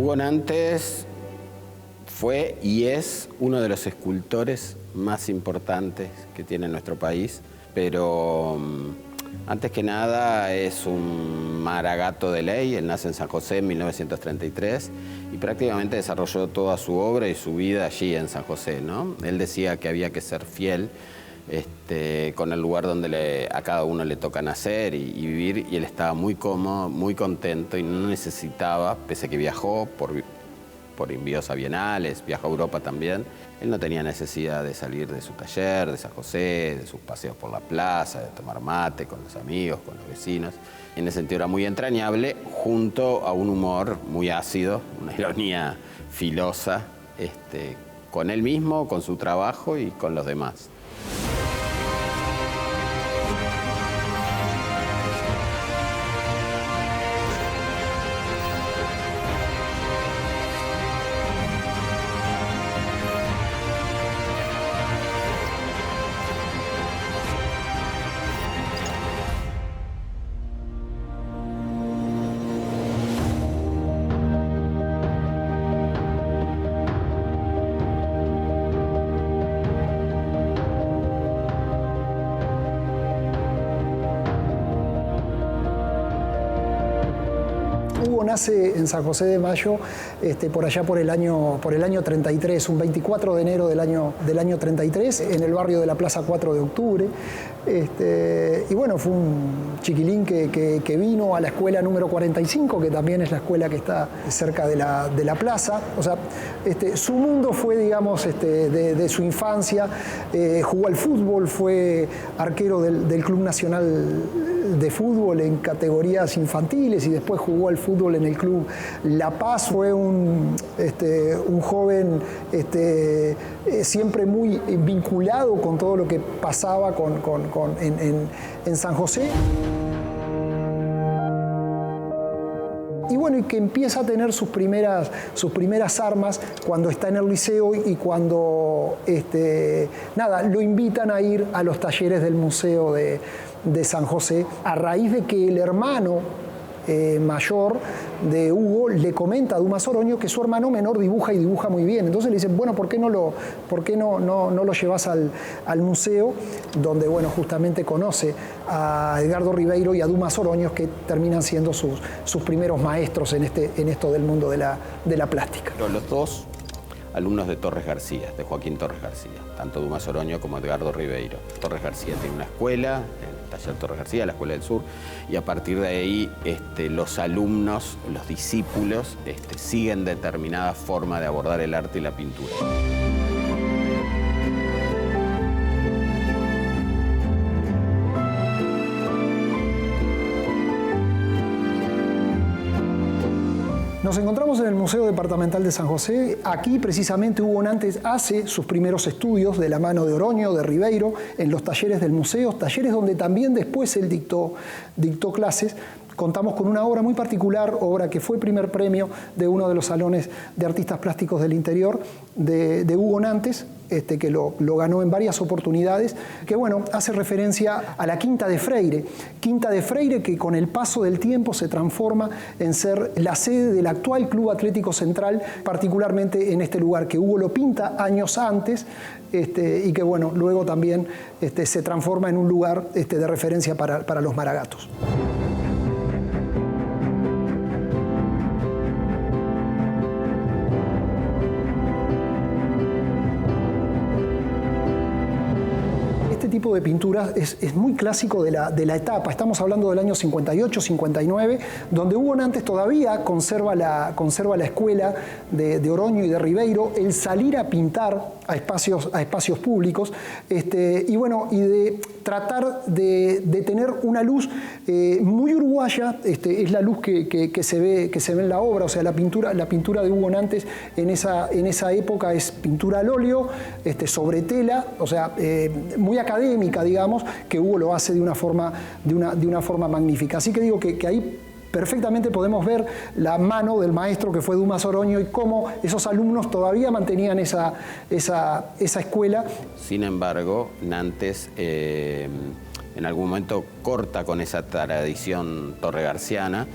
Hugo Nantes fue y es uno de los escultores más importantes que tiene nuestro país, pero antes que nada es un maragato de ley. Él nace en San José en 1933 y prácticamente desarrolló toda su obra y su vida allí en San José, ¿no? Él decía que había que ser fiel con el lugar donde a cada uno le toca nacer y vivir, y él estaba muy cómodo, muy contento y no necesitaba, pese a que viajó por envíos a bienales, viajó a Europa también, él no tenía necesidad de salir de su taller, de San José, de sus paseos por la plaza, de tomar mate con los amigos, con los vecinos. En ese sentido era muy entrañable, junto a un humor muy ácido, una ironía filosa, con él mismo, con su trabajo y con los demás. Hugo nace en San José de Mayo, por allá por el año 33, un 24 de enero del año 33, en el barrio de la Plaza 4 de Octubre. Y bueno, fue un chiquilín que vino a la escuela número 45, que también es la escuela que está cerca de la plaza. O sea, su mundo fue, digamos, de su infancia. Jugó al fútbol, fue arquero del Club Nacional de Fútbol en categorías infantiles y después jugó al fútbol en el Club La Paz. Fue un joven siempre muy vinculado con todo lo que pasaba en San José. Y bueno, y que empieza a tener sus primeras armas cuando está en el liceo y cuando lo invitan a ir a los talleres del Museo de San José, a raíz de que el hermano mayor de Hugo le comenta a Dumas Oroño que su hermano menor dibuja y dibuja muy bien. Entonces le dicen, bueno, ¿por qué no lo llevas al museo? Donde, bueno, justamente conoce a Edgardo Ribeiro y a Dumas Oroño, que terminan siendo sus primeros maestros en esto del mundo de la plástica. Los dos alumnos de Torres García, de Joaquín Torres García, tanto Dumas Oroño como Edgardo Ribeiro. Torres García tiene una escuela, el taller Torres García, la Escuela del Sur, y a partir de ahí los alumnos, los discípulos, siguen determinada forma de abordar el arte y la pintura. Nos encontramos en el Museo Departamental de San José. Aquí precisamente Hugo Nantes hace sus primeros estudios de la mano de Oroño, de Ribeiro, en los talleres del museo, talleres donde también después él dictó clases. Contamos con una obra muy particular, obra que fue primer premio de uno de los salones de artistas plásticos del interior de Hugo Nantes, que lo ganó en varias oportunidades, que bueno, hace referencia a la Quinta de Freire. Quinta de Freire que con el paso del tiempo se transforma en ser la sede del actual Club Atlético Central, particularmente en este lugar, que Hugo lo pinta años antes, y que bueno, luego también se transforma en un lugar de referencia para los maragatos. Tipo de pintura es muy clásico de la etapa. Estamos hablando del año 58, 59, donde Hugo Nantes todavía conserva la escuela de Oroño y de Ribeiro, el salir a pintar a espacios públicos, y bueno, y de tratar de tener una luz muy uruguaya. Es la luz que se ve en la obra. O sea, la pintura de Hugo Nantes en esa época es pintura al óleo, sobre tela, o sea, muy académica, digamos, que Hugo lo hace de una forma magnífica. Así que digo que ahí perfectamente podemos ver la mano del maestro que fue Dumas Oroño y cómo esos alumnos todavía mantenían esa escuela. Sin embargo, Nantes en algún momento corta con esa tradición torregarciana,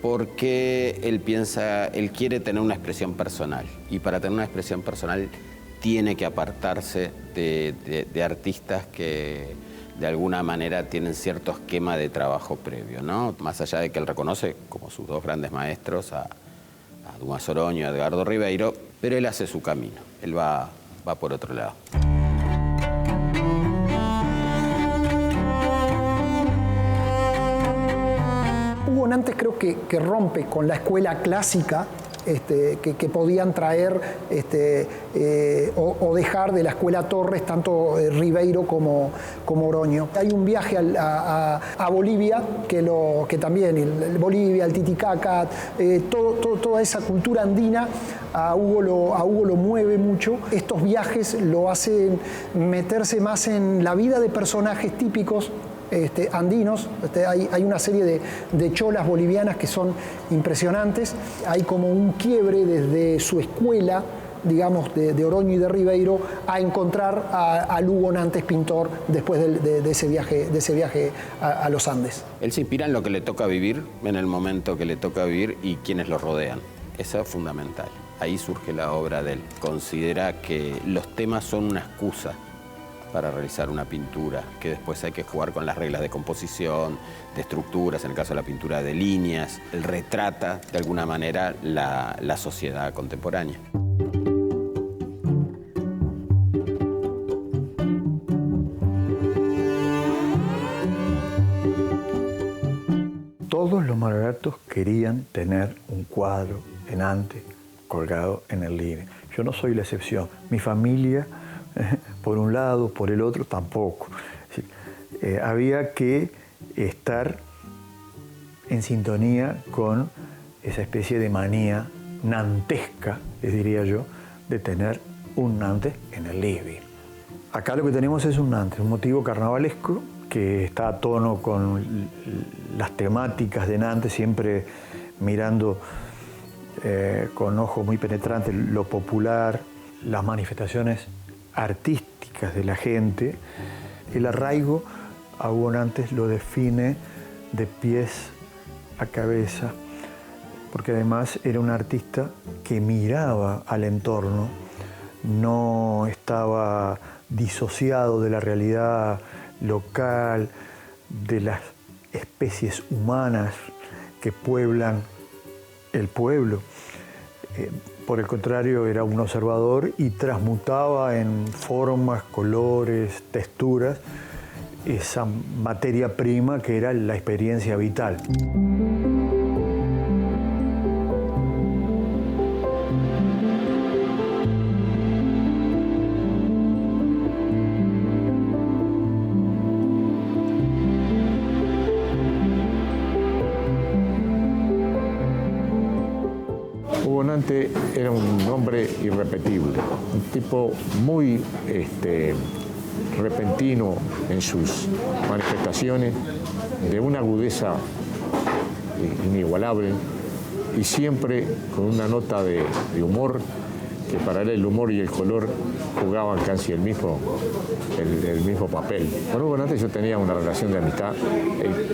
porque él quiere tener una expresión personal, y para tener una expresión personal tiene que apartarse de artistas que de alguna manera tienen cierto esquema de trabajo previo, ¿no? Más allá de que él reconoce como sus dos grandes maestros, a Dumas Oroño y a Edgardo Ribeiro, pero él hace su camino, él va por otro lado. Hugo Nantes creo que rompe con la escuela clásica que podían traer o dejar de la escuela Torres, tanto Ribeiro como Oroño. Hay un viaje a Bolivia, que también, Bolivia, el Titicaca, toda esa cultura andina, a Hugo lo mueve mucho. Estos viajes lo hacen meterse más en la vida de personajes típicos andinos. Hay una serie de cholas bolivianas que son impresionantes. Hay como un quiebre desde su escuela, digamos, de Oroño y de Ribeiro, a encontrar al Hugo Nantes pintor después de ese viaje a los Andes. Él se inspira en lo que le toca vivir, en el momento que le toca vivir y quienes lo rodean. Eso es fundamental. Ahí surge la obra de él. Considera que los temas son una excusa para realizar una pintura, que después hay que jugar con las reglas de composición, de estructuras, en el caso de la pintura de líneas. Él retrata de alguna manera la sociedad contemporánea. Todos los malvados querían tener un cuadro de Nantes colgado en el living. Yo no soy la excepción. Mi familia, por un lado, por el otro, tampoco. Había que estar en sintonía con esa especie de manía nantesca, les diría yo, de tener un Nantes en el living. Acá lo que tenemos es un Nantes, un motivo carnavalesco que está a tono con las temáticas de Nantes, siempre mirando con ojo muy penetrante lo popular, las manifestaciones artísticas de la gente. El arraigo a Hugo Nantes lo define de pies a cabeza, porque además era un artista que miraba al entorno, no estaba disociado de la realidad local, de las especies humanas que pueblan el pueblo. Por el contrario, era un observador y transmutaba en formas, colores, texturas, esa materia prima que era la experiencia vital. Hugo Nantes era un hombre irrepetible, un tipo muy repentino en sus manifestaciones, de una agudeza inigualable y siempre con una nota de humor, que para él el humor y el color jugaban casi el mismo papel. Con Hugo Nantes yo tenía una relación de amistad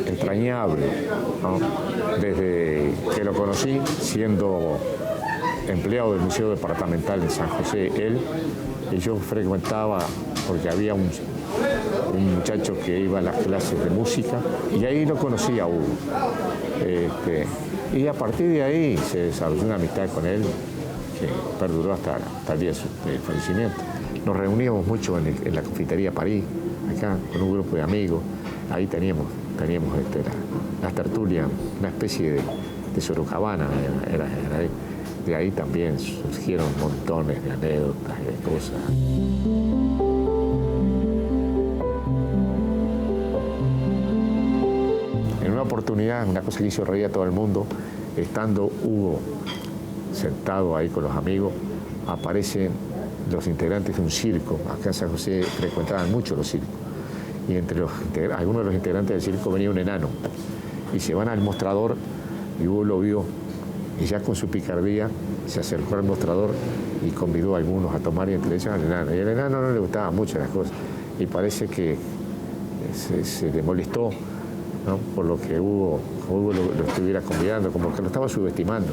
entrañable, ¿no? Desde que lo conocí, siendo empleado del Museo Departamental en San José, él, y yo frecuentaba, porque había un muchacho que iba a las clases de música, y ahí lo conocí a Hugo. Y a partir de ahí se desarrolló una amistad con él que perduró hasta el día del fallecimiento. Nos reuníamos mucho en la confitería París, acá, con un grupo de amigos. Ahí teníamos las tertulias, una especie de Sorocabana, era ahí. De ahí también surgieron montones de anécdotas y de cosas. En una oportunidad, una cosa que hizo reír a todo el mundo, estando Hugo sentado ahí con los amigos, aparecen los integrantes de un circo. Acá en San José frecuentaban mucho los circos. Y entre algunos de los integrantes del circo venía un enano. Y se van al mostrador y Hugo lo vio. Y ya con su picardía se acercó al mostrador y convidó a algunos a tomar, y entre ellos al enano. Y al enano no le gustaban mucho las cosas. Y parece que se le molestó ¿no? Por lo que Hugo lo estuviera convidando, como que lo estaba subestimando,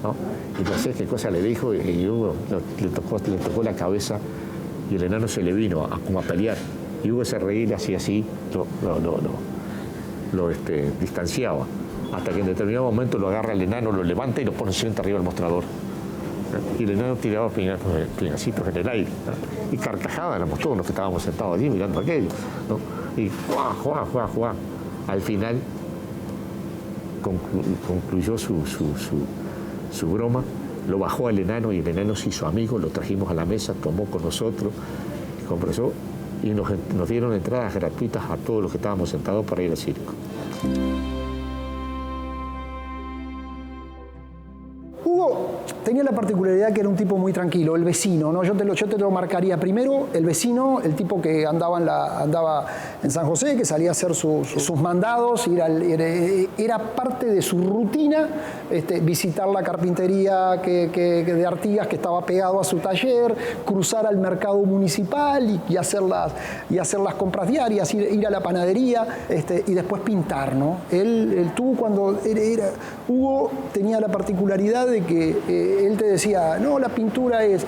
¿no? Y no sé qué cosa le dijo y Hugo le tocó la cabeza y el enano se le vino como a pelear. Y Hugo se reía y le hacía así, lo distanciaba. Hasta que en determinado momento lo agarra el enano, lo levanta y lo pone siempre arriba del mostrador. Y el enano tiraba pinacitos en el aire, ¿no? Y carcajadas éramos todos los que estábamos sentados allí mirando aquello, ¿no? Y ¡juá! Al final concluyó su broma, lo bajó al enano y el enano se hizo amigo, lo trajimos a la mesa, tomó con nosotros, conversó y nos dieron entradas gratuitas a todos los que estábamos sentados para ir al circo. Hugo tenía la particularidad que era un tipo muy tranquilo, el vecino, ¿no? Yo te lo marcaría primero, el vecino, el tipo que andaba en San José, que salía a hacer sus mandados, era parte de su rutina visitar la carpintería de Artigas que estaba pegado a su taller, cruzar al mercado municipal y hacer las compras diarias, ir a la panadería y después pintar, ¿no? Hugo tenía la particularidad de que él te decía, no, la pintura es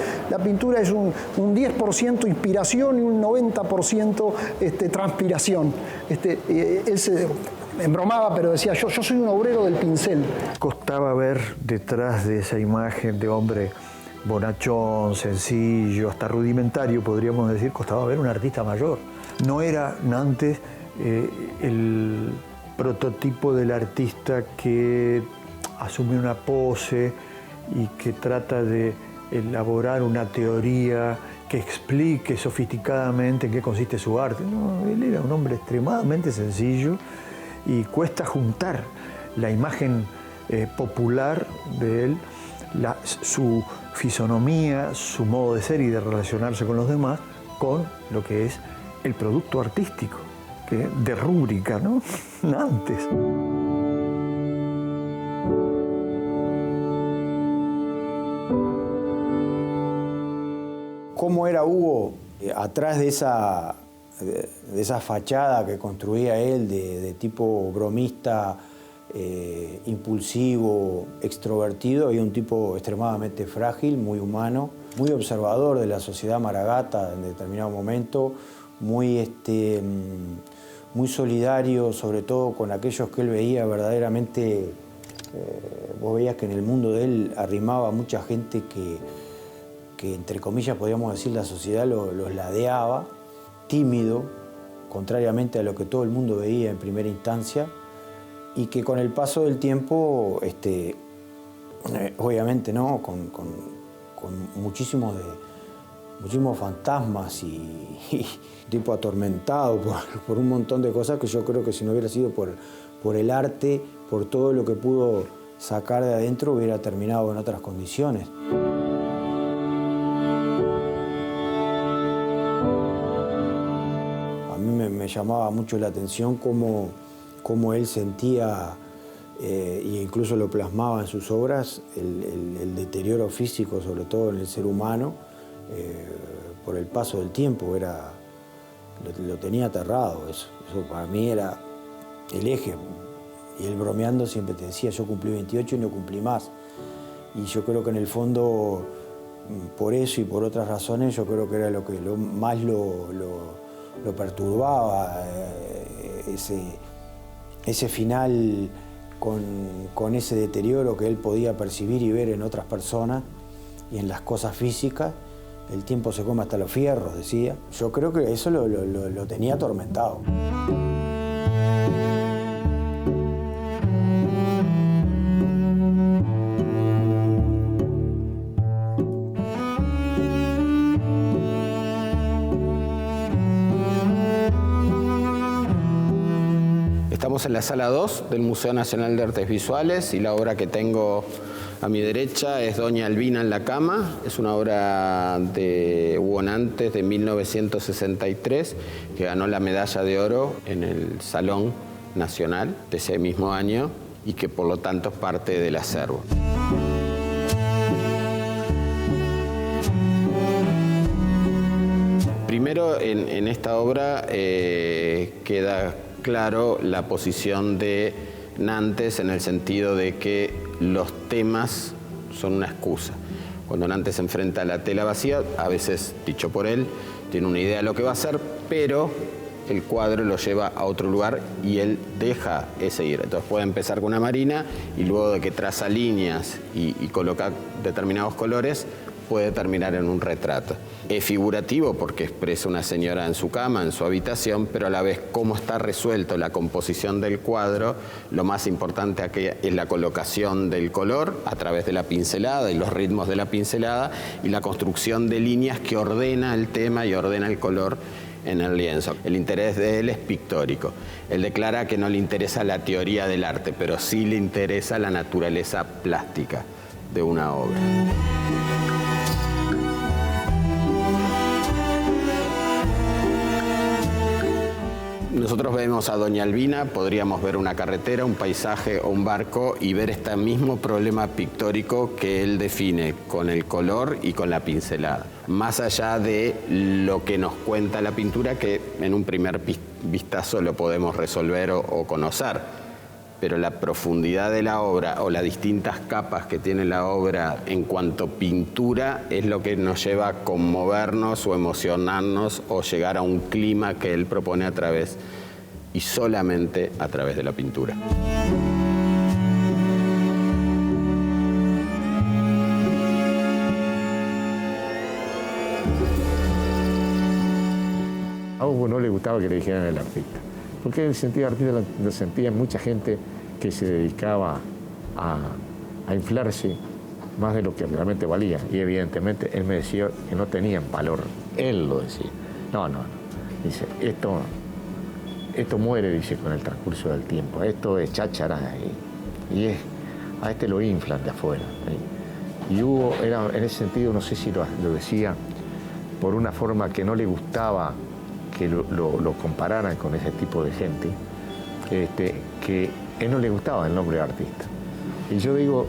un 10% inspiración y un 90% transpiración. Él se embromaba, pero decía, yo soy un obrero del pincel. Costaba ver detrás de esa imagen de hombre bonachón, sencillo, hasta rudimentario, podríamos decir, costaba ver un artista mayor. No era antes el prototipo del artista que asume una pose y que trata de elaborar una teoría que explique sofisticadamente en qué consiste su arte. No, él era un hombre extremadamente sencillo y cuesta juntar la imagen popular de él, su fisonomía, su modo de ser y de relacionarse con los demás, con lo que es el producto artístico, que de rúbrica, ¿no? Antes. ¿Cómo era Hugo atrás de esa fachada que construía él de tipo bromista, impulsivo, extrovertido? Había un tipo extremadamente frágil, muy humano, muy observador de la sociedad maragata en determinado momento, muy solidario, sobre todo con aquellos que él veía verdaderamente. Vos veías que en el mundo de él arrimaba mucha gente que entre comillas podríamos decir la sociedad los ladeaba, tímido, contrariamente a lo que todo el mundo veía en primera instancia, y que con el paso del tiempo, obviamente, ¿no? con muchísimos fantasmas y tipo atormentado por un montón de cosas que yo creo que si no hubiera sido por el arte, por todo lo que pudo sacar de adentro, hubiera terminado en otras condiciones. A mí me llamaba mucho la atención cómo él sentía, e incluso lo plasmaba en sus obras, el deterioro físico, sobre todo en el ser humano, por el paso del tiempo. Lo tenía aterrado, eso para mí era el eje. Y él bromeando siempre te decía, yo cumplí 28 y no cumplí más. Y yo creo que en el fondo, por eso y por otras razones, yo creo que era lo que más lo perturbaba, ese final con ese deterioro que él podía percibir y ver en otras personas y en las cosas físicas. El tiempo se come hasta los fierros, decía. Yo creo que eso lo tenía atormentado. Estamos en la sala 2 del Museo Nacional de Artes Visuales y la obra que tengo a mi derecha es Doña Albina en la cama. Es una obra de Hugo Nantes de 1963 que ganó la medalla de oro en el Salón Nacional de ese mismo año y que por lo tanto es parte del acervo. Primero, en esta obra queda claro la posición de Nantes en el sentido de que los temas son una excusa. Cuando Nantes se enfrenta a la tela vacía, a veces, dicho por él, tiene una idea de lo que va a hacer, pero el cuadro lo lleva a otro lugar y él deja ese ir. Entonces puede empezar con una marina y luego de que traza líneas y coloca determinados colores, puede terminar en un retrato. Es figurativo porque expresa una señora en su cama, en su habitación, pero a la vez cómo está resuelto la composición del cuadro, lo más importante aquí es la colocación del color a través de la pincelada y los ritmos de la pincelada y la construcción de líneas que ordena el tema y ordena el color en el lienzo. El interés de él es pictórico. Él declara que no le interesa la teoría del arte, pero sí le interesa la naturaleza plástica de una obra. Nosotros vemos a Doña Albina, podríamos ver una carretera, un paisaje o un barco y ver este mismo problema pictórico que él define con el color y con la pincelada. Más allá de lo que nos cuenta la pintura, que en un primer vistazo lo podemos resolver o conocer. Pero la profundidad de la obra o las distintas capas que tiene la obra en cuanto a pintura es lo que nos lleva a conmovernos o emocionarnos o llegar a un clima que él propone a través y solamente a través de la pintura. A Hugo no le gustaba que le dijeran el artista, porque el sentido artista lo sentía mucha gente que se dedicaba a inflarse más de lo que realmente valía. Y evidentemente él me decía que no tenían valor. Él lo decía. No. Dice, esto muere, dice, con el transcurso del tiempo. Esto es cháchara y a este lo inflan de afuera. Y Hugo era, en ese sentido, no sé si lo decía por una forma que no le gustaba que lo compararan con ese tipo de gente, que a él no le gustaba el nombre de artista. Y yo digo,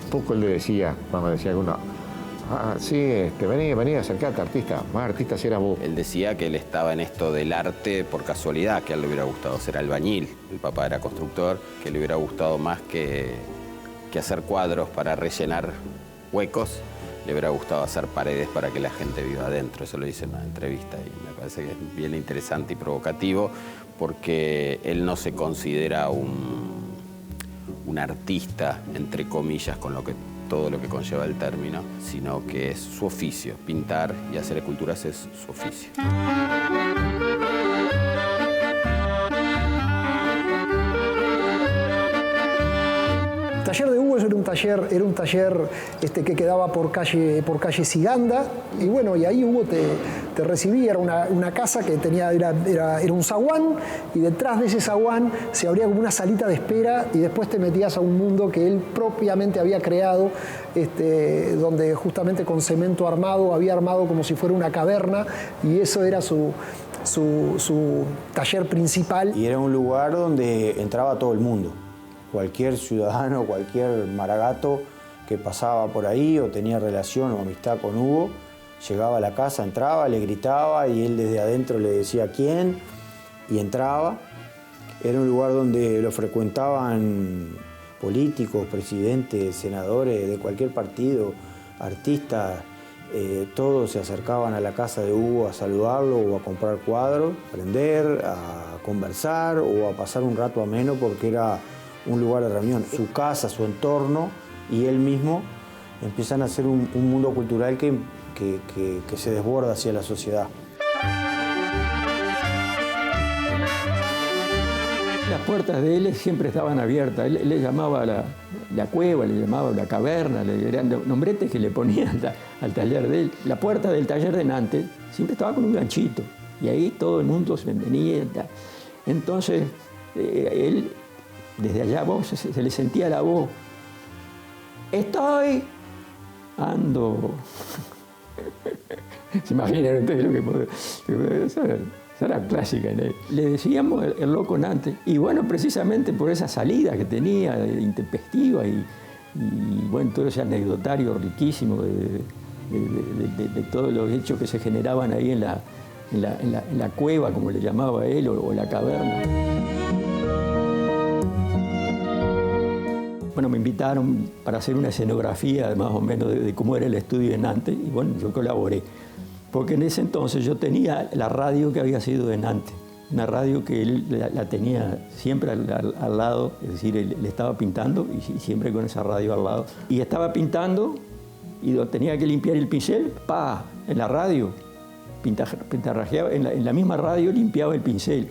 un poco él le decía, cuando decía alguno, sí, vení, acercate, artista, más artista si eras vos. Él decía que él estaba en esto del arte por casualidad, que a él le hubiera gustado ser albañil, el papá era constructor, que le hubiera gustado más que hacer cuadros para rellenar huecos, le hubiera gustado hacer paredes para que la gente viva adentro. Eso lo dice en una entrevista y me parece que es bien interesante y provocativo porque él no se considera un artista, entre comillas, con todo lo que conlleva el término, sino que es su oficio. Pintar y hacer esculturas es su oficio. El taller de Hugo era un taller que quedaba por calle Siganda, y bueno, y ahí Hugo te recibía. Era una casa que era un zaguán, y detrás de ese zaguán se abría como una salita de espera y después te metías a un mundo que él propiamente había creado, donde justamente con cemento armado había armado como si fuera una caverna, y eso era su taller principal. Y era un lugar donde entraba todo el mundo. Cualquier ciudadano, cualquier maragato que pasaba por ahí o tenía relación o amistad con Hugo, llegaba a la casa, entraba, le gritaba y él desde adentro le decía quién y entraba. Era un lugar donde lo frecuentaban políticos, presidentes, senadores de cualquier partido, artistas, todos se acercaban a la casa de Hugo a saludarlo o a comprar cuadros, a aprender, a conversar o a pasar un rato ameno porque era un lugar de reunión. Su casa, su entorno y él mismo empiezan a ser un mundo cultural que se desborda hacia la sociedad. Las puertas de él siempre estaban abiertas. Él le llamaba la cueva, le llamaba la caverna, eran nombretes que le ponían al taller de él. La puerta del taller de Nantes siempre estaba con un ganchito y ahí todo el mundo se venía. Entonces, él, desde allá se le sentía la voz. Estoy, ando. ¿Se imaginan ustedes lo que puede ser? Esa era clásica en él. Le decíamos el loco Nantes. Y bueno, precisamente por esa salida que tenía, intempestiva y bueno, todo ese anecdotario riquísimo de todos los hechos que se generaban ahí en en la cueva, como le llamaba él, o la caverna. Bueno, me invitaron para hacer una escenografía más o menos de cómo era el estudio de Nantes, y bueno, yo colaboré. Porque en ese entonces yo tenía la radio que había sido de Nantes, una radio que él la tenía siempre al lado, es decir, él estaba pintando y siempre con esa radio al lado. Y estaba pintando y tenía que limpiar el pincel, en la radio, pintarrajeaba, en la misma radio limpiaba el pincel.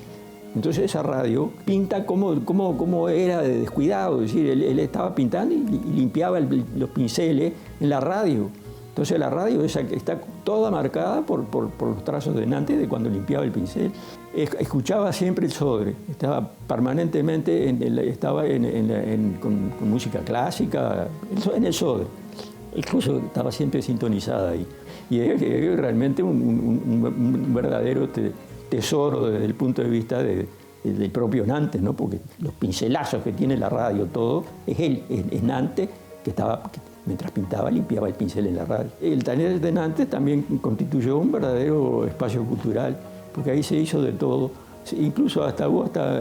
Entonces esa radio pinta como era de descuidado, es decir, él estaba pintando y limpiaba los pinceles en la radio. Entonces la radio está toda marcada por los trazos de Nantes de cuando limpiaba el pincel. Escuchaba siempre el Sodre, estaba permanentemente con música clásica, en el Sodre. Incluso estaba siempre sintonizada ahí. Y es realmente un verdadero tesoro desde el punto de vista del propio Nantes, ¿no? Porque los pincelazos que tiene la radio, todo, es Nantes que mientras pintaba limpiaba el pincel en la radio. El taller de Nantes también constituyó un verdadero espacio cultural, porque ahí se hizo de todo. Incluso hasta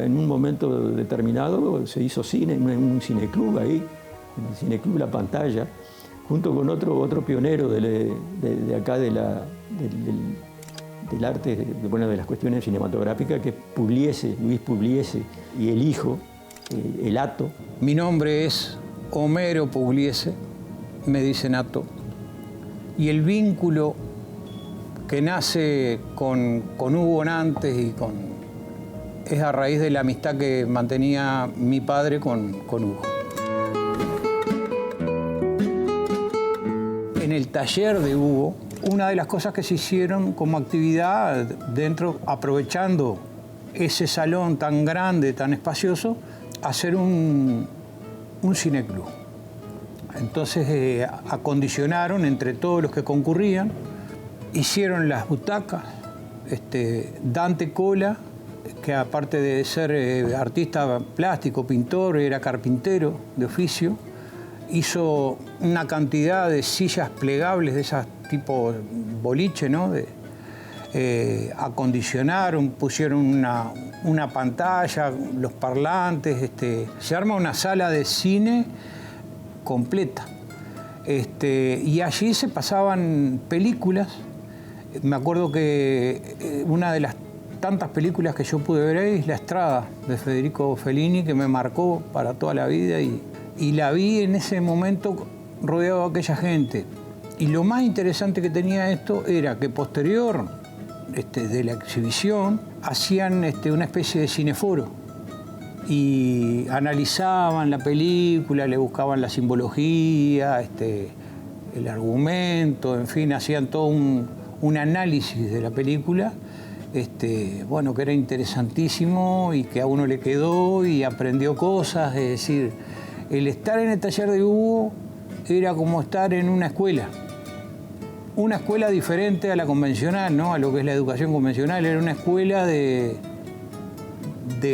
en un momento determinado se hizo cine, en un cineclub ahí, en el cineclub La Pantalla, junto con otro pionero de acá del arte, de las cuestiones cinematográficas, que es Luis Pugliese, y el hijo, el Ato. Mi nombre es Homero Pugliese, me dicen Ato, y el vínculo que nace con Hugo Nantes es a raíz de la amistad que mantenía mi padre con Hugo. En el taller de Hugo, una de las cosas que se hicieron como actividad dentro, aprovechando ese salón tan grande, tan espacioso, hacer un cineclub. Entonces acondicionaron entre todos los que concurrían, hicieron las butacas. Dante Cola, que aparte de ser artista plástico, pintor, era carpintero de oficio, hizo una cantidad de sillas plegables de esas tipo boliche, ¿no? Acondicionaron, pusieron una pantalla, los parlantes, se arma una sala de cine completa. Y allí se pasaban películas. Me acuerdo que una de las tantas películas que yo pude ver ahí es La Estrada, de Federico Fellini, que me marcó para toda la vida, y la vi en ese momento rodeado de aquella gente. Y lo más interesante que tenía esto era que posterior de la exhibición hacían una especie de cineforo y analizaban la película, le buscaban la simbología, el argumento, en fin, hacían todo un análisis de la película, bueno, que era interesantísimo y que a uno le quedó y aprendió cosas. Es decir, el estar en el taller de Hugo era como estar en una escuela diferente a la convencional, ¿no? A lo que es la educación convencional. Era una escuela de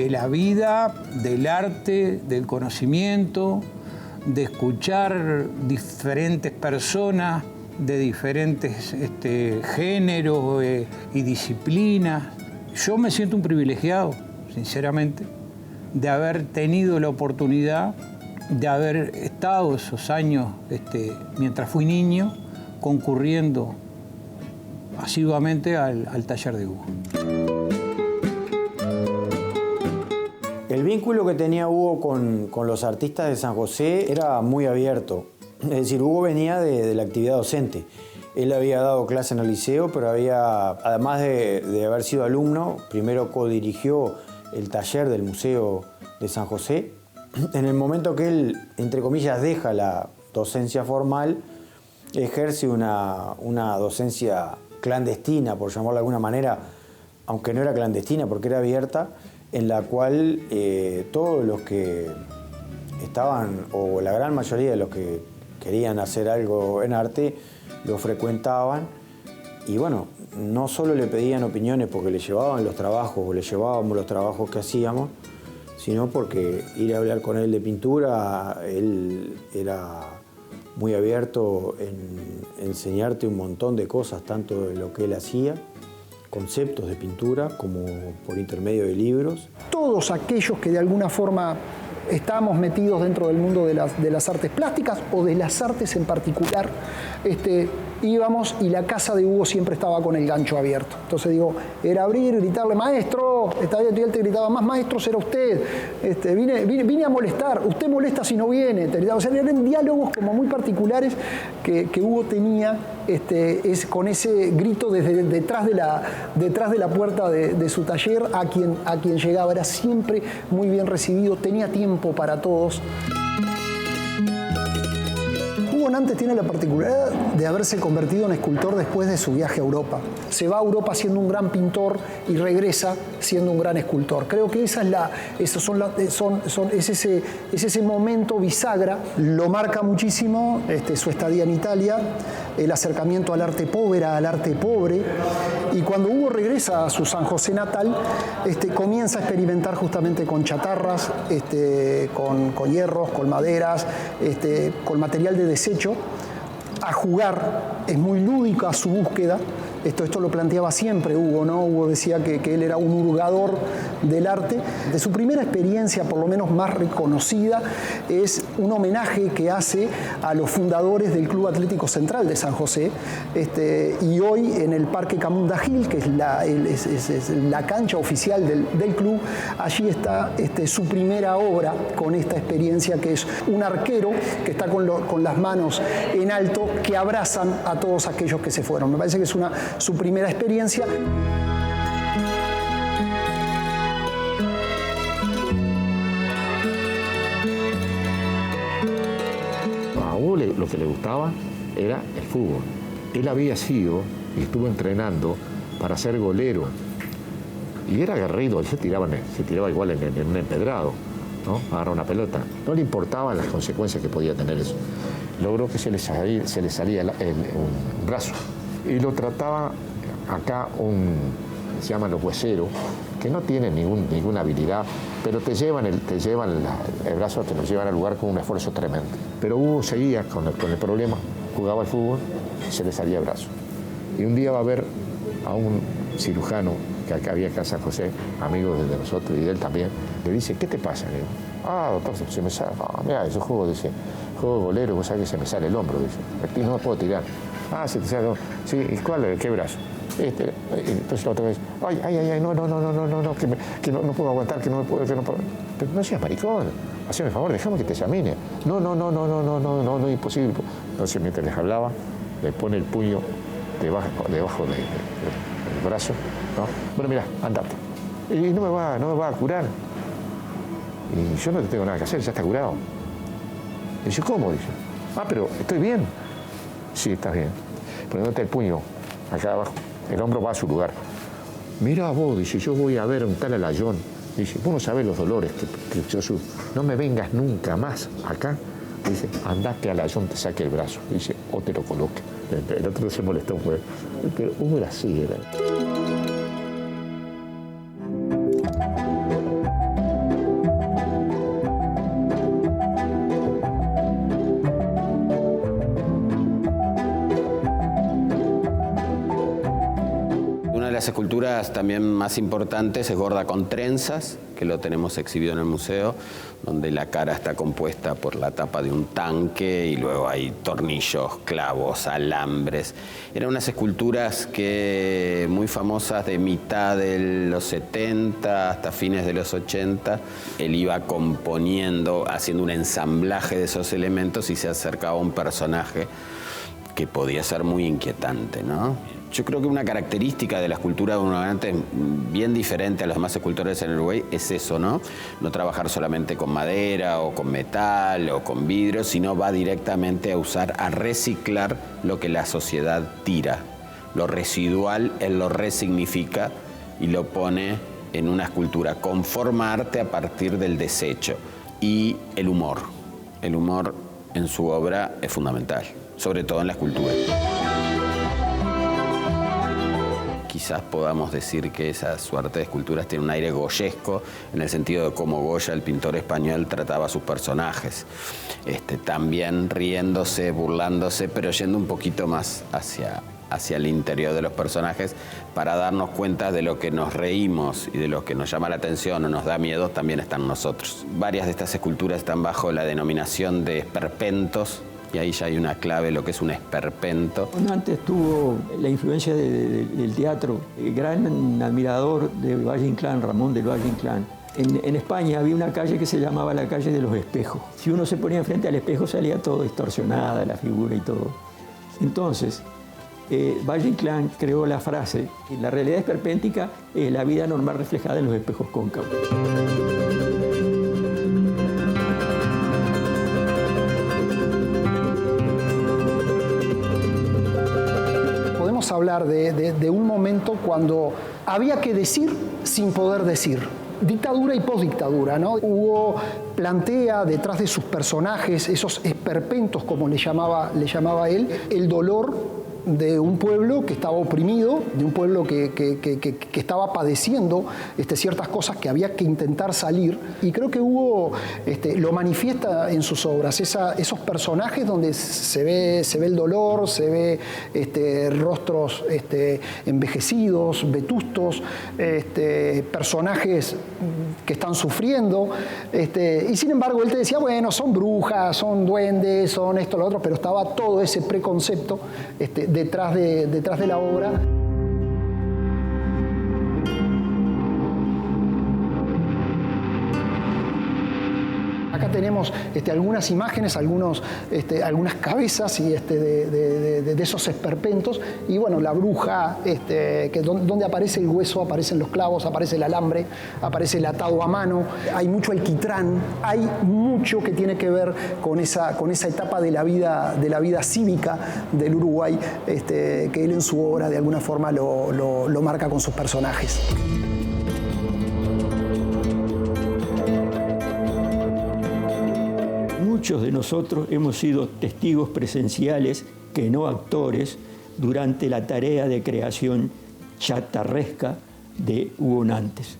la vida, del arte, del conocimiento, de escuchar diferentes personas de diferentes géneros y disciplinas. Yo me siento un privilegiado, sinceramente, de haber tenido la oportunidad de haber estado esos años, mientras fui niño, concurriendo asiduamente al taller de Hugo. El vínculo que tenía Hugo con los artistas de San José era muy abierto. Es decir, Hugo venía de la actividad docente. Él había dado clase en el liceo, pero además de haber sido alumno, primero codirigió el taller del Museo de San José. En el momento que él, entre comillas, deja la docencia formal, ejerce una docencia clandestina, por llamarlo de alguna manera, aunque no era clandestina porque era abierta, en la cual todos los que estaban, o la gran mayoría de los que querían hacer algo en arte, lo frecuentaban. Y bueno, no solo le pedían opiniones porque le llevaban los trabajos o le llevábamos los trabajos que hacíamos, sino porque ir a hablar con él de pintura, él era muy abierto en enseñarte un montón de cosas, tanto de lo que él hacía conceptos de pintura, como por intermedio de libros. Todos aquellos que de alguna forma estábamos metidos dentro del mundo de las artes plásticas o de las artes en particular, íbamos y la casa de Hugo siempre estaba con el gancho abierto. Entonces digo, era abrir, gritarle, maestro, está bien, y él te gritaba, más maestro será usted, vine a molestar, usted molesta si no viene, te gritaba. O sea, eran diálogos como muy particulares que Hugo tenía con ese grito desde detrás de la puerta de su taller a quien llegaba. Era siempre muy bien recibido, tenía tiempo para todos. Hugo Nantes tiene la particularidad de haberse convertido en escultor después de su viaje a Europa. Se va a Europa siendo un gran pintor y regresa siendo un gran escultor. Creo que es ese momento bisagra. Lo marca muchísimo su estadía en Italia, el acercamiento al arte povera, al arte pobre. Y cuando Hugo regresa a su San José natal, comienza a experimentar justamente con chatarras, con hierros, con maderas, con material de desecho, a jugar. Es muy lúdica su búsqueda. Esto lo planteaba siempre Hugo, ¿no? Hugo decía que él era un hurgador del arte. De su primera experiencia, por lo menos más reconocida, es un homenaje que hace a los fundadores del Club Atlético Central de San José. Y hoy en el Parque Camunda Gil, que es la cancha oficial del club, allí está su primera obra con esta experiencia, que es un arquero que está con las manos en alto, que abrazan a todos aquellos que se fueron. Me parece que es su primera experiencia. A Hugo lo que le gustaba era el fútbol. Él había sido y estuvo entrenando para ser golero. Y era aguerrido, él se tiraba igual en un empedrado, ¿no? Agarra una pelota. No le importaban las consecuencias que podía tener eso. Logró que se le salía un brazo. Y lo trataba acá se llaman los hueseros, que no tienen ninguna habilidad, pero te llevan el brazo, te lo llevan al lugar con un esfuerzo tremendo. Pero Hugo seguía con el problema, jugaba al fútbol, se le salía el brazo. Y un día va a ver a un cirujano que acá había acá en San José, amigo de nosotros y de él también, le dice, ¿qué te pasa? Le digo, doctor, se me sale, mira, yo juego golero, vos sabés que se me sale el hombro, dice, aquí no me puedo tirar. Se te sale, sí, ¿y cuál? ¿Qué brazo? Entonces la otra vez, ay, no, que no puedo aguantar, que no puedo. Pero no seas maricón, haceme el favor, déjame que te examine. No, imposible. Entonces mientras les hablaba, le pone el puño debajo del brazo, ¿no? Bueno, mira, andate. Y no me va a curar. Y yo no te tengo nada que hacer, ya está curado. Y dice, ¿cómo? Dice, pero estoy bien. Sí, estás bien. Poniéndote el puño acá abajo, el hombro va a su lugar. Mira vos, dice, yo voy a ver a un tal Alayón. Dice, vos no sabés los dolores que yo sufro. No me vengas nunca más acá. Dice, andá que Alayón te saque el brazo. Dice, o te lo coloque. El otro se molestó, pues. Pero Hugo era así, era. Las esculturas también más importantes es Gorda con trenzas, que lo tenemos exhibido en el museo, donde la cara está compuesta por la tapa de un tanque y luego hay tornillos, clavos, alambres. Eran unas esculturas muy famosas de mitad de los 70 hasta fines de los 80. Él iba componiendo, haciendo un ensamblaje de esos elementos y se acercaba a un personaje que podía ser muy inquietante, ¿no? Yo creo que una característica de la escultura de Hugo Nantes bien diferente a los demás escultores en Uruguay es eso, ¿no? No trabajar solamente con madera o con metal o con vidrio, sino va directamente a reciclar lo que la sociedad tira. Lo residual, él lo resignifica y lo pone en una escultura, conforma arte a partir del desecho. Y el humor en su obra es fundamental, sobre todo en la escultura. Quizás podamos decir que su arte de esculturas tiene un aire goyesco, en el sentido de cómo Goya, el pintor español, trataba a sus personajes. También riéndose, burlándose, pero yendo un poquito más hacia hacia el interior de los personajes para darnos cuenta de lo que nos reímos y de lo que nos llama la atención o nos da miedo, también están nosotros. Varias de estas esculturas están bajo la denominación de esperpentos, y ahí ya hay una clave, lo que es un esperpento. Antes tuvo la influencia del teatro, el gran admirador de Valle Inclán, Ramón del Valle Inclán. En España había una calle que se llamaba la calle de los espejos. Si uno se ponía frente al espejo salía todo distorsionada, la figura y todo. Entonces, Valle Inclán creó la frase: la realidad esperpéntica es la vida normal reflejada en los espejos cóncavos. Podemos hablar de un momento cuando había que decir sin poder decir. Dictadura y postdictadura, ¿no? Hugo plantea detrás de sus personajes, esos esperpentos, como le llamaba él, el dolor de un pueblo que estaba oprimido, de un pueblo que estaba padeciendo ciertas cosas que había que intentar salir. Y creo que Hugo lo manifiesta en sus obras, esos personajes donde se ve el dolor, se ve rostros envejecidos, vetustos, personajes que están sufriendo. Y sin embargo él te decía, bueno, son brujas, son duendes, son esto, lo otro, pero estaba todo ese preconcepto detrás de la obra. Acá tenemos algunas imágenes, algunas cabezas y de esos esperpentos. Y bueno, la bruja, donde aparece el hueso, aparecen los clavos, aparece el alambre, aparece el atado a mano. Hay mucho alquitrán, hay mucho que tiene que ver con esa etapa de la vida cívica del Uruguay, que él en su obra de alguna forma lo marca con sus personajes. Muchos de nosotros hemos sido testigos presenciales, que no actores, durante la tarea de creación chatarresca de Hugo Nantes.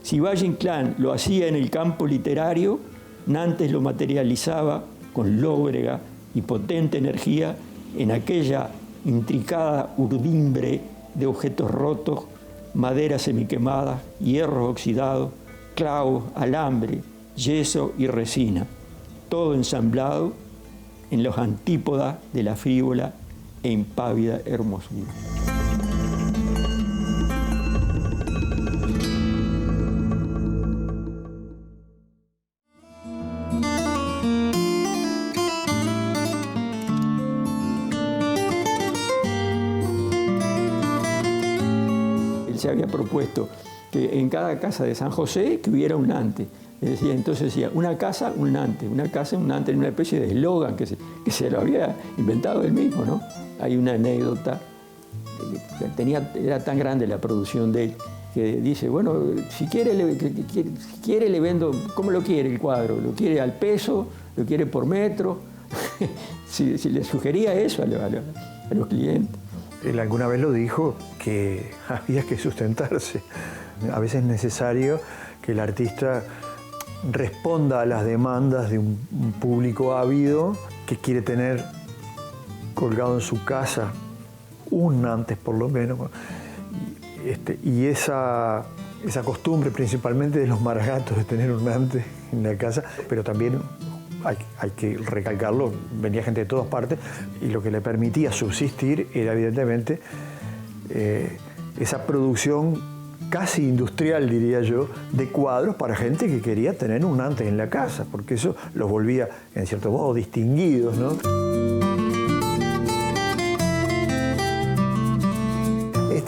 Si Valle Inclán lo hacía en el campo literario, Nantes lo materializaba con lóbrega y potente energía en aquella intricada urdimbre de objetos rotos, madera semiquemada, hierro oxidado, clavos, alambre, yeso y resina, todo ensamblado en los antípodas de la frívola e impávida hermosura. Él se había propuesto que en cada casa de San José que hubiera un Nantes. Entonces decía, una casa, un Nantes, una casa, un Nantes, una especie de eslogan que se lo había inventado él mismo, ¿no? Hay una anécdota, era tan grande la producción de él, que dice, bueno, si quiere le vendo, ¿cómo lo quiere el cuadro? ¿Lo quiere al peso? ¿Lo quiere por metro? si le sugería eso a los clientes. Él alguna vez lo dijo, que había que sustentarse. A veces es necesario que el artista responda a las demandas de un público ávido que quiere tener colgado en su casa un Nantes por lo menos. Y esa costumbre principalmente de los maragatos de tener un Nantes en la casa, pero también hay que recalcarlo, venía gente de todas partes y lo que le permitía subsistir era evidentemente esa producción casi industrial, diría yo, de cuadros para gente que quería tener un Nantes en la casa, porque eso los volvía, en cierto modo, distinguidos, ¿no?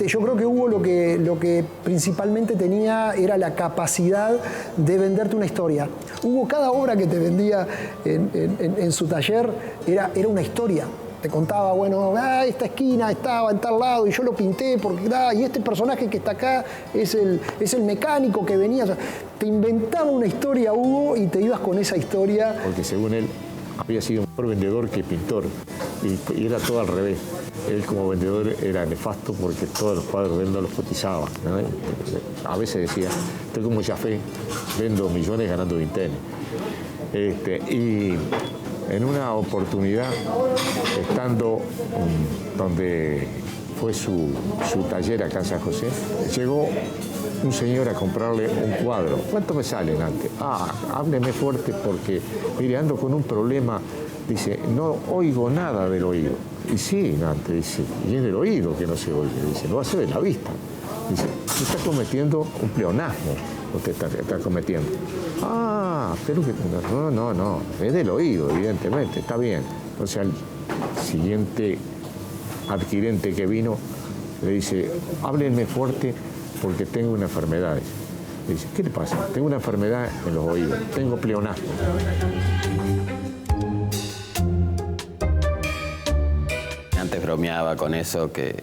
Yo creo que Hugo lo que principalmente tenía era la capacidad de venderte una historia. Hugo, cada obra que te vendía en su taller era una historia. Te contaba, bueno, esta esquina estaba en tal lado y yo lo pinté porque, y este personaje que está acá es el mecánico que venía. O sea, te inventaba una historia, Hugo, y te ibas con esa historia. Porque según él, había sido mejor vendedor que pintor y era todo al revés. Él como vendedor era nefasto porque todos los cuadros de él no los cotizaba, ¿no? A veces decía, estoy como Jafé, vendo millones ganando vintenes. Y en una oportunidad, estando donde fue su taller acá en San José, llegó un señor a comprarle un cuadro. ¿Cuánto me sale, Nante? Hábleme fuerte porque, mire, ando con un problema. Dice, no oigo nada del oído. Y sí, Nante, dice, y es del oído que no se oye. Dice, lo hace de la vista. Dice, usted está cometiendo un pleonasmo. Usted está cometiendo. Pero que no, es del oído, evidentemente, está bien. Entonces al siguiente adquirente que vino, le dice, háblenme fuerte porque tengo una enfermedad. Le dice, ¿qué le pasa? Tengo una enfermedad en los oídos, tengo pleonasmo. Antes bromeaba con eso, que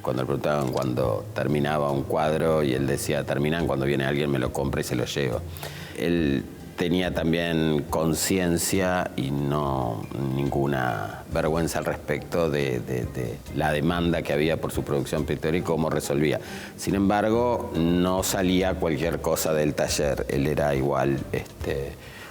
cuando le preguntaban cuando terminaba un cuadro y él decía, terminan cuando viene alguien, me lo compra y se lo llevo. Él tenía también conciencia y no ninguna vergüenza al respecto de la demanda que había por su producción pictórica y cómo resolvía. Sin embargo, no salía cualquier cosa del taller. Él era igual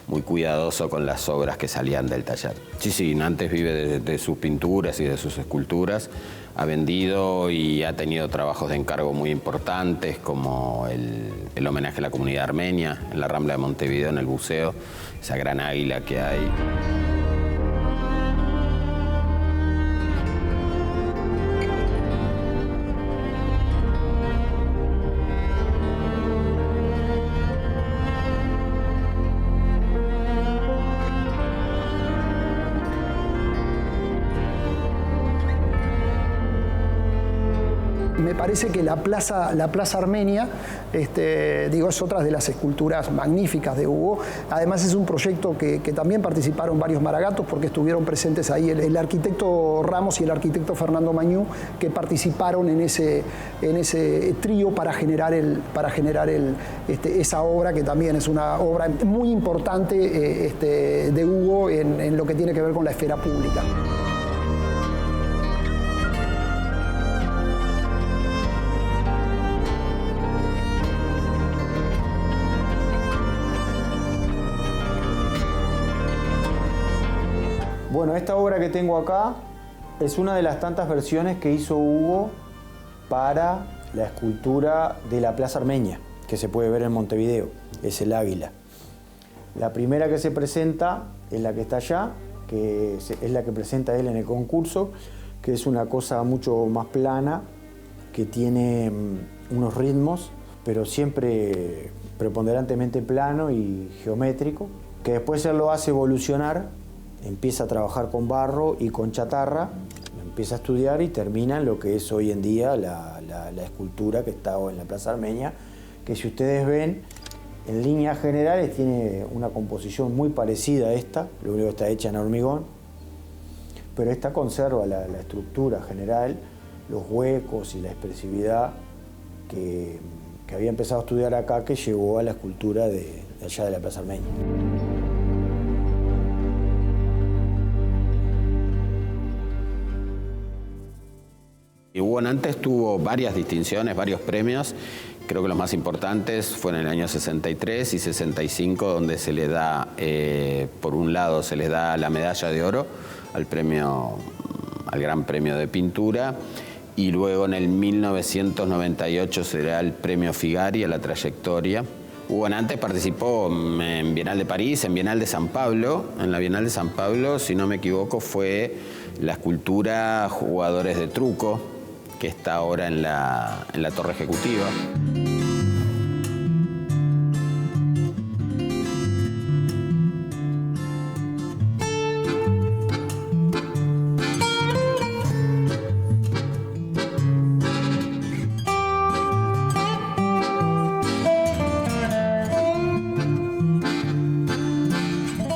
muy cuidadoso con las obras que salían del taller. Sí, Nantes vive de sus pinturas y de sus esculturas. Ha vendido y ha tenido trabajos de encargo muy importantes, como el homenaje a la comunidad armenia en la Rambla de Montevideo, en el buceo, esa gran águila que hay. Me parece que la plaza Armenia, es otra de las esculturas magníficas de Hugo. Además es un proyecto que también participaron varios maragatos porque estuvieron presentes ahí el arquitecto Ramos y el arquitecto Fernando Mañú, que participaron en ese trío para generar esa obra, que también es una obra muy importante de Hugo en lo que tiene que ver con la esfera pública. Bueno, esta obra que tengo acá es una de las tantas versiones que hizo Hugo para la escultura de la Plaza Armenia, que se puede ver en Montevideo, es el águila. La primera que se presenta es la que está allá, que es la que presenta él en el concurso, que es una cosa mucho más plana, que tiene unos ritmos, pero siempre preponderantemente plano y geométrico, que después él lo hace evolucionar. Empieza a trabajar con barro y con chatarra, empieza a estudiar y termina en lo que es hoy en día la escultura que está en la Plaza Armenia, que si ustedes ven, en líneas generales tiene una composición muy parecida a esta, lo único que está hecha en hormigón, pero esta conserva la estructura general, los huecos y la expresividad que había empezado a estudiar acá, que llevó a la escultura de allá de la Plaza Armenia. Y Hugo Nantes tuvo varias distinciones, varios premios. Creo que los más importantes fueron en el año 63 y 65, donde se le da, por un lado, se les da la medalla de oro al Gran Premio de Pintura, y luego en el 1998 se le da el Premio Figari a la trayectoria. Hugo Nantes participó en Bienal de París, en Bienal de San Pablo. En la Bienal de San Pablo, si no me equivoco, fue la escultura Jugadores de Truco, que está ahora en la torre ejecutiva.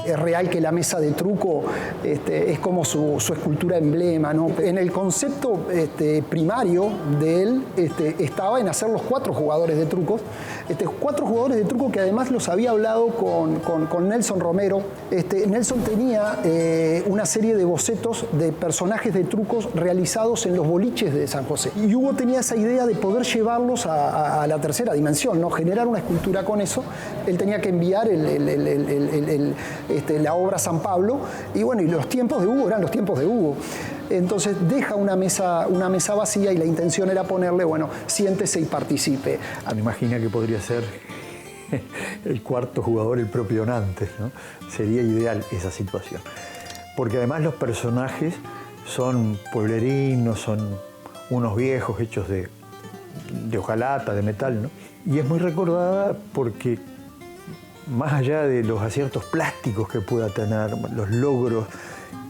Es real que la mesa de truco es como su escultura emblema, ¿no? En el concepto primario de él estaba en hacer los 4 jugadores de trucos. 4 jugadores de truco que además los había hablado con Nelson Romero. Nelson tenía una serie de bocetos de personajes de trucos realizados en los boliches de San José. Y Hugo tenía esa idea de poder llevarlos a la tercera dimensión, ¿no? Generar una escultura con eso. Él tenía que enviar la obra a San Pablo, y bueno, y los tiempos de Hugo eran los tiempos de Hugo. entonces deja una mesa vacía y la intención era ponerle, bueno, siéntese y participe. Me imagino que podría ser el cuarto jugador el propio Nantes, ¿no? Sería ideal esa situación. Porque además los personajes son pueblerinos, son unos viejos hechos de hojalata, de metal, ¿no? Y es muy recordada porque más allá de los aciertos plásticos que pueda tener, los logros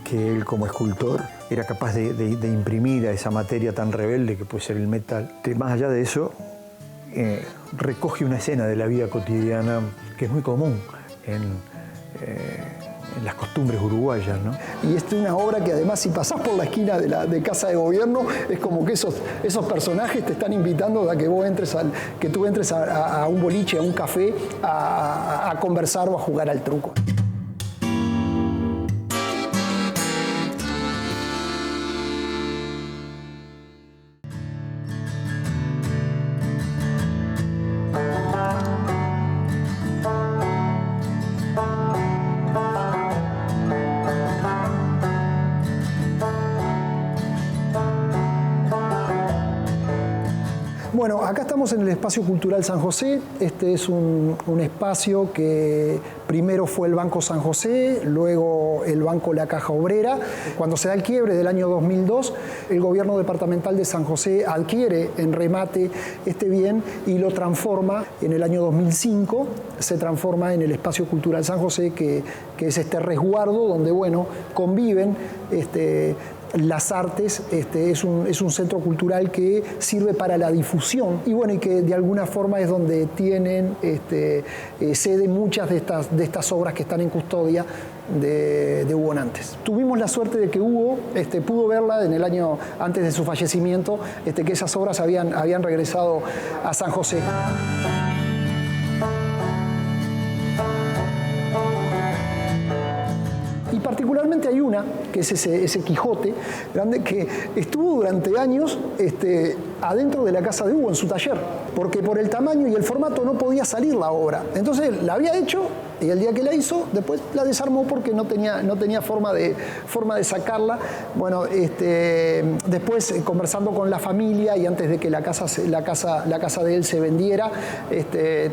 que él como escultor era capaz de imprimir a esa materia tan rebelde que puede ser el metal, más allá de eso, recoge una escena de la vida cotidiana que es muy común en las costumbres uruguayas, ¿no? Y esta es una obra que además, si pasás por la esquina de Casa de Gobierno, es como que esos personajes te están invitando a que vos entres tú entres a un boliche, a un café, a conversar o a jugar al truco. Bueno, acá estamos en el Espacio Cultural San José. Este es un espacio que primero fue el Banco San José, luego el Banco La Caja Obrera. Cuando se da el quiebre del año 2002, el gobierno departamental de San José adquiere en remate este bien y lo transforma en el año 2005, se transforma en el Espacio Cultural San José, que es este resguardo donde, bueno, conviven las artes. Es un centro cultural que sirve para la difusión y bueno, y que de alguna forma es donde tienen sede muchas de estas obras que están en custodia de Hugo Nantes. Tuvimos la suerte de que Hugo pudo verla en el año antes de su fallecimiento, que esas obras habían regresado a San José. Y particularmente hay una, que es ese Quijote grande, que estuvo durante años adentro de la casa de Hugo, en su taller, porque por el tamaño y el formato no podía salir la obra. Entonces la había hecho y el día que la hizo, después la desarmó porque no tenía forma de sacarla. Bueno, después conversando con la familia y antes de que la casa de él se vendiera,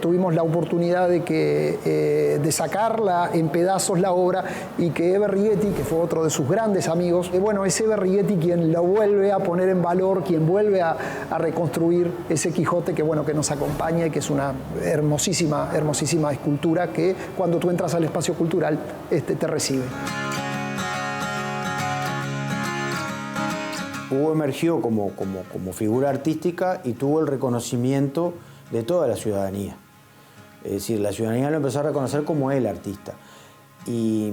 tuvimos la oportunidad de sacarla en pedazos la obra y que Eber Righetti, que fue otro de sus grandes amigos, bueno, es Eber Righetti quien la vuelve a poner en valor, quien vuelve a reconstruir ese Quijote que nos acompaña y que es una hermosísima escultura que cuando tú entras al espacio cultural te recibe. Hugo emergió como figura artística y tuvo el reconocimiento de toda la ciudadanía. Es decir, la ciudadanía lo empezó a reconocer como el artista. Y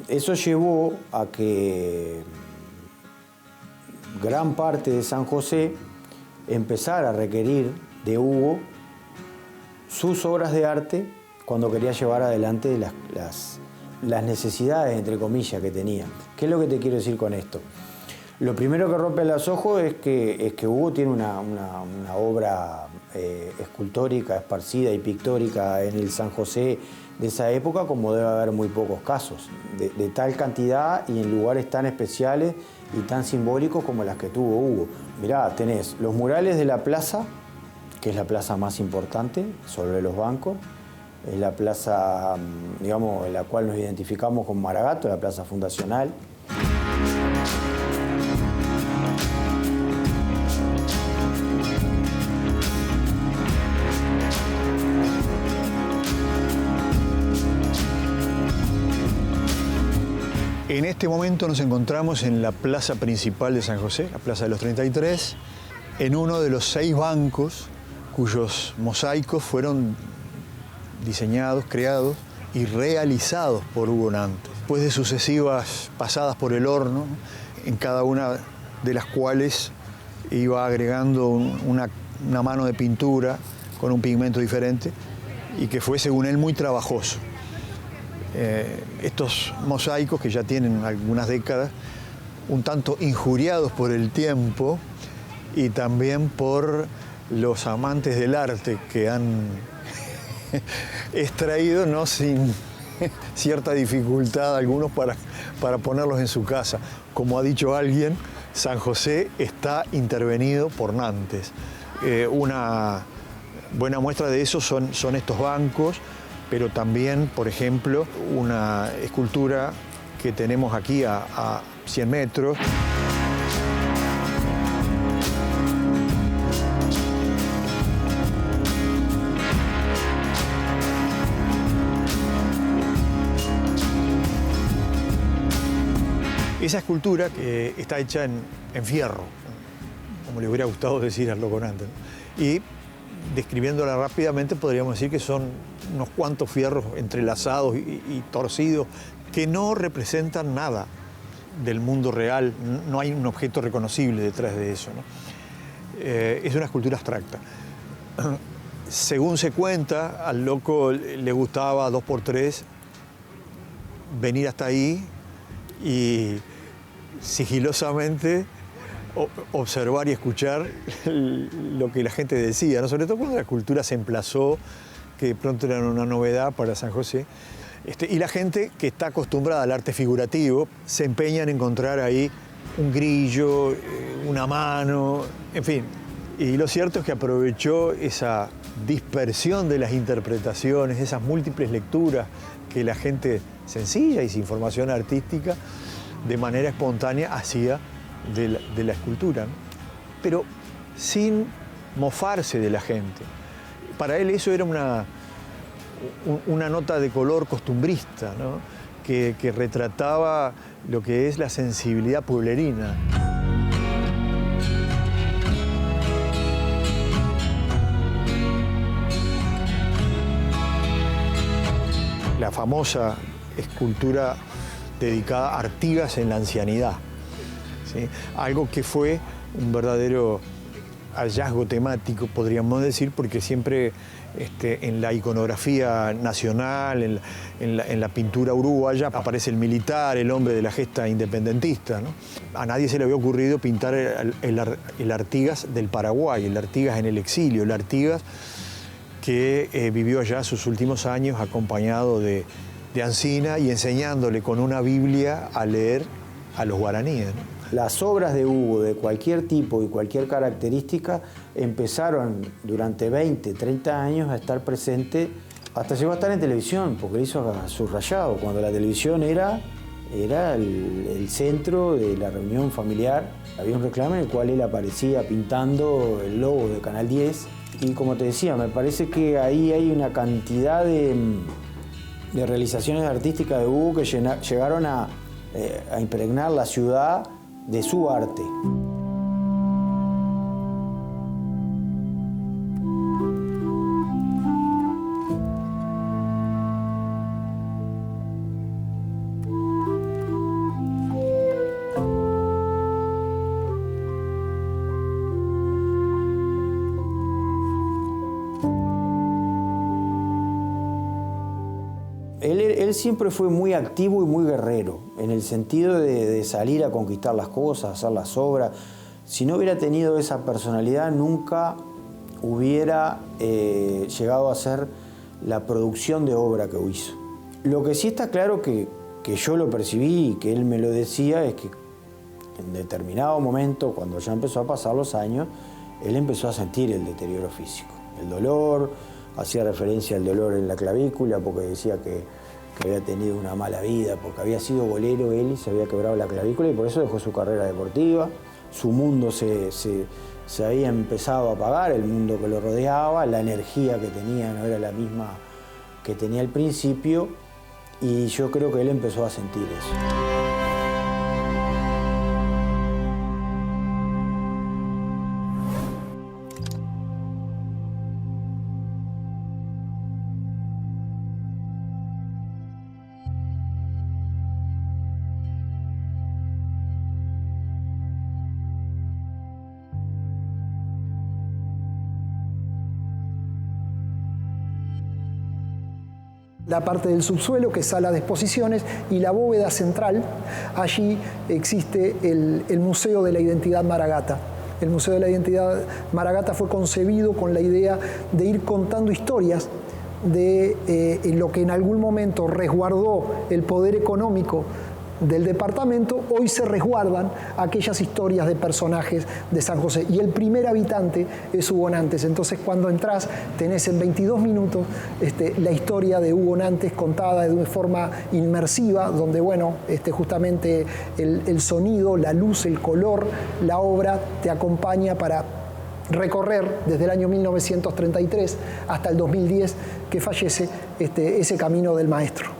eso llevó a que gran parte de San José empezara a requerir de Hugo sus obras de arte cuando quería llevar adelante las necesidades, entre comillas, que tenía. ¿Qué es lo que te quiero decir con esto? Lo primero que rompe los ojos es que Hugo tiene una obra escultórica, esparcida y pictórica en el San José de esa época, como debe haber muy pocos casos, de tal cantidad y en lugares tan especiales y tan simbólicos como las que tuvo Hugo. Mirá, tenés los murales de la plaza, que es la plaza más importante sobre los bancos, es la plaza, digamos, en la cual nos identificamos con Maragato, la plaza fundacional. En este momento nos encontramos en la plaza principal de San José, la Plaza de los 33, en uno de los 6 bancos cuyos mosaicos fueron diseñados, creados y realizados por Hugo Nantes. Después de sucesivas pasadas por el horno, en cada una de las cuales iba agregando una mano de pintura con un pigmento diferente y que fue, según él, muy trabajoso. Estos mosaicos, que ya tienen algunas décadas, un tanto injuriados por el tiempo y también por los amantes del arte que han extraído, no sin cierta dificultad a algunos para ponerlos en su casa. Como ha dicho alguien, San José está intervenido por Nantes. Una buena muestra de eso son estos bancos, pero también, por ejemplo, una escultura que tenemos aquí a 100 metros. Esa escultura que está hecha en fierro, como le hubiera gustado decir al loco Nantes, ¿no? Y describiéndola rápidamente podríamos decir que son unos cuantos fierros entrelazados y torcidos que no representan nada del mundo real, no hay un objeto reconocible detrás de eso, ¿no? Es una escultura abstracta. Según se cuenta, al loco le gustaba 2x3 venir hasta ahí y sigilosamente observar y escuchar lo que la gente decía, ¿no? Sobre todo cuando la escultura se emplazó, que de pronto era una novedad para San José. Y la gente que está acostumbrada al arte figurativo se empeña en encontrar ahí un grillo, una mano, en fin. Y lo cierto es que aprovechó esa dispersión de las interpretaciones, esas múltiples lecturas que la gente sencilla y sin formación artística de manera espontánea hacía de la escultura, ¿no? Pero sin mofarse de la gente. Para él eso era una nota de color costumbrista, ¿no? que retrataba lo que es la sensibilidad pueblerina. La famosa escultura dedicada a Artigas en la ancianidad, ¿sí? Algo que fue un verdadero hallazgo temático, podríamos decir, porque siempre en la iconografía nacional, en la pintura uruguaya, aparece el militar, el hombre de la gesta independentista, ¿no? A nadie se le había ocurrido pintar el Artigas del Paraguay, el Artigas en el exilio, el Artigas que vivió allá sus últimos años acompañado de Ancina y enseñándole con una Biblia a leer a los guaraníes, ¿no? Las obras de Hugo, de cualquier tipo y cualquier característica, empezaron durante 20, 30 años a estar presentes, hasta llegó a estar en televisión, porque hizo subrayado, cuando la televisión era el centro de la reunión familiar. Había un reclamo en el cual él aparecía pintando el logo de Canal 10, y como te decía, me parece que ahí hay una cantidad de realizaciones artísticas de Hugo que llegaron a impregnar la ciudad de su arte. Él siempre fue muy activo y muy guerrero, en el sentido de salir a conquistar las cosas, hacer las obras. Si no hubiera tenido esa personalidad, nunca hubiera llegado a hacer la producción de obra que hizo. Lo que sí está claro que yo lo percibí y que él me lo decía es que en determinado momento, cuando ya empezó a pasar los años, él empezó a sentir el deterioro físico, el dolor. Hacía referencia al dolor en la clavícula porque decía que había tenido una mala vida, porque había sido bolero él y se había quebrado la clavícula y por eso dejó su carrera deportiva. Su mundo se había empezado a apagar, el mundo que lo rodeaba, la energía que tenía no era la misma que tenía al principio, y yo creo que él empezó a sentir eso. La parte del subsuelo, que es sala de exposiciones, y la bóveda central, allí existe el Museo de la Identidad Maragatta. El Museo de la Identidad Maragatta fue concebido con la idea de ir contando historias de lo que en algún momento resguardó el poder económico del departamento, hoy se resguardan aquellas historias de personajes de San José. Y el primer habitante es Hugo Nantes. Entonces, cuando entras, tenés en 22 minutos la historia de Hugo Nantes contada de una forma inmersiva, donde, bueno, justamente el sonido, la luz, el color, la obra te acompaña para recorrer desde el año 1933 hasta el 2010, que fallece, ese camino del maestro.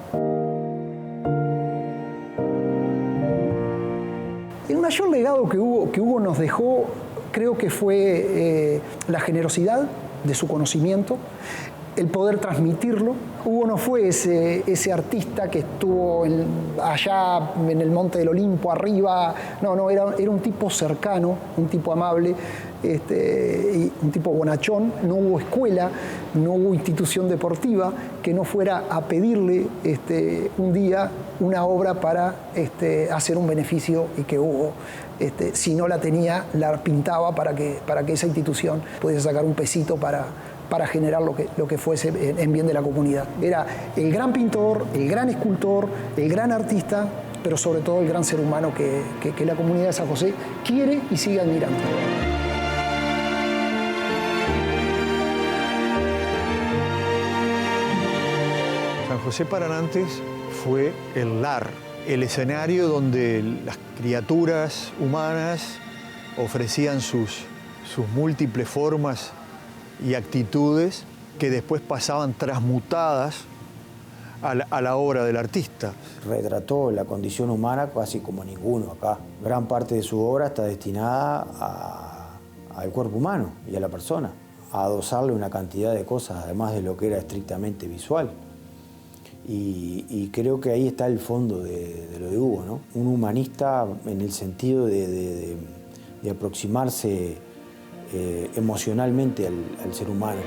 El mayor legado que Hugo nos dejó, creo que fue la generosidad de su conocimiento, el poder transmitirlo. Hugo no fue ese artista que estuvo allá en el Monte del Olimpo, arriba. No, era un tipo cercano, un tipo amable, y un tipo bonachón. No hubo escuela, no hubo institución deportiva que no fuera a pedirle un día una obra para hacer un beneficio, y que Hugo, si no la tenía, la pintaba para que esa institución pudiese sacar un pesito para generar lo que fuese en bien de la comunidad. Era el gran pintor, el gran escultor, el gran artista, pero sobre todo el gran ser humano que la comunidad de San José quiere y sigue admirando. San José para Nantes fue el lar, el escenario donde las criaturas humanas ofrecían sus múltiples formas y actitudes que después pasaban transmutadas a la obra del artista. Retrató la condición humana casi como ninguno acá. Gran parte de su obra está destinada al cuerpo humano y a la persona, a adosarle una cantidad de cosas, además de lo que era estrictamente visual. Y creo que ahí está el fondo de lo de Hugo, ¿no? Un humanista en el sentido de aproximarse emocionalmente al ser humano.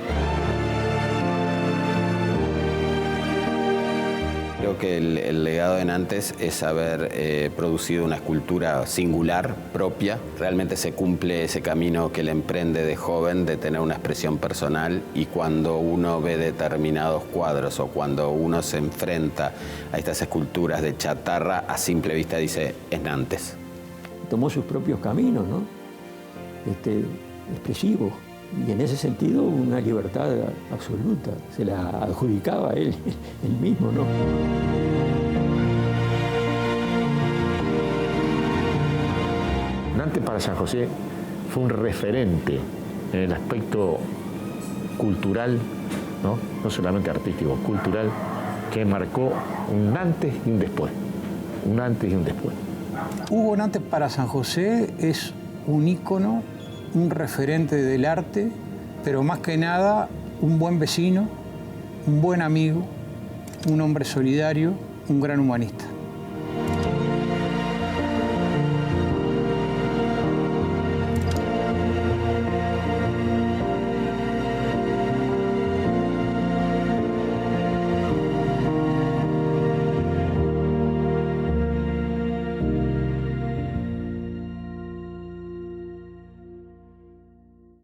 Creo que el legado de Nantes es haber producido una escultura singular, propia. Realmente se cumple ese camino que él emprende de joven, de tener una expresión personal, y cuando uno ve determinados cuadros o cuando uno se enfrenta a estas esculturas de chatarra, a simple vista dice, es Nantes. Tomó sus propios caminos, ¿no? Expresivo, y en ese sentido una libertad absoluta, se la adjudicaba él mismo, ¿no? Nantes para San José fue un referente en el aspecto cultural, no solamente artístico, cultural, que marcó un antes y un después, un antes y un después. Hugo Nantes para San José es un ícono, un referente del arte, pero más que nada un buen vecino, un buen amigo, un hombre solidario, un gran humanista.